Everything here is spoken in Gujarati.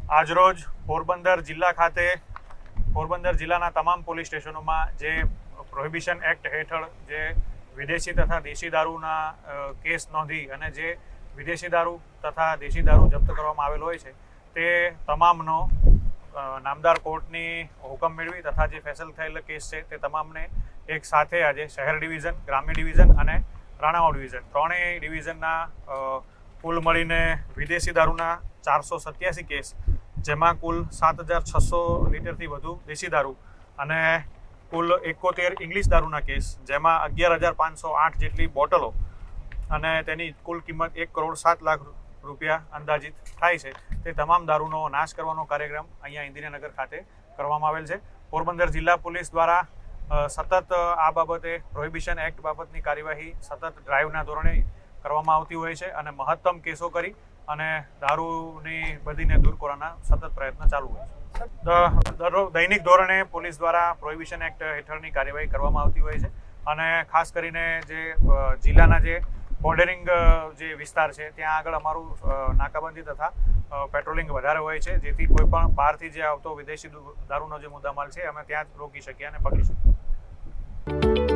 આજરોજ પોરબંદર જિલ્લા ખાતે પોરબંદર જિલ્લાના તમામ પોલીસ સ્ટેશનોમાં જે પ્રોહિબિશન એક્ટ હેઠળ જે વિદેશી તથા દેશી દારૂના કેસ નોંધી અને જે વિદેશી દારૂ તથા દેશી દારૂ જપ્ત કરવામાં આવેલ હોય છે તે તમામનો નામદાર કોર્ટની હુકમ મેળવી તથા જે ફેસલ થયેલ કેસ છે તે તમામને એક સાથે આજે શહેર ડિવિઝન, ગ્રામ્ય ડિવિઝન અને રાણાવાવ ડિવિઝન ત્રણેય ડિવિઝનના કુલ મળીને વિદેશી દારૂના 487 કેસ, જેમાં કુલ 7,600 લીટરથી વધુ દેશી દારૂ અને કુલ 71 ઇંગ્લિશ દારૂના કેસ, જેમાં 11,508 જેટલી બોટલો અને તેની કુલ કિંમત 1,07,00,000 રૂપિયા અંદાજિત થાય છે. તે તમામ દારૂનો નાશ કરવાનો કાર્યક્રમ અહીંયા ઇન્દિરાનગર ખાતે કરવામાં આવેલ છે. પોરબંદર જિલ્લા પોલીસ દ્વારા સતત આ બાબતે પ્રોહિબિશન એક્ટ બાબતની કાર્યવાહી સતત ડ્રાઈવના ધોરણે કરવામાં આવતી હોય છે અને મહત્તમ કેસો કરી અને દારૂની બદીને દૂર કરવાના સતત પ્રયત્ન ચાલુ હોય છે. દૈનિક ધોરણે પોલીસ દ્વારા પ્રોહિબિશન એક્ટ હેઠળની કાર્યવાહી કરવામાં આવતી હોય છે અને ખાસ કરીને જે જિલ્લાના જે બોર્ડરિંગ જે વિસ્તાર છે ત્યાં આગળ અમારું નાકાબંધી તથા પેટ્રોલિંગ વધારે હોય છે, જેથી કોઈ પણ બહારથી જે આવતો વિદેશી દારૂનો જે મુદ્દામાલ છે અમે ત્યાં જ રોકી શકીએ અને પકડી શકીએ.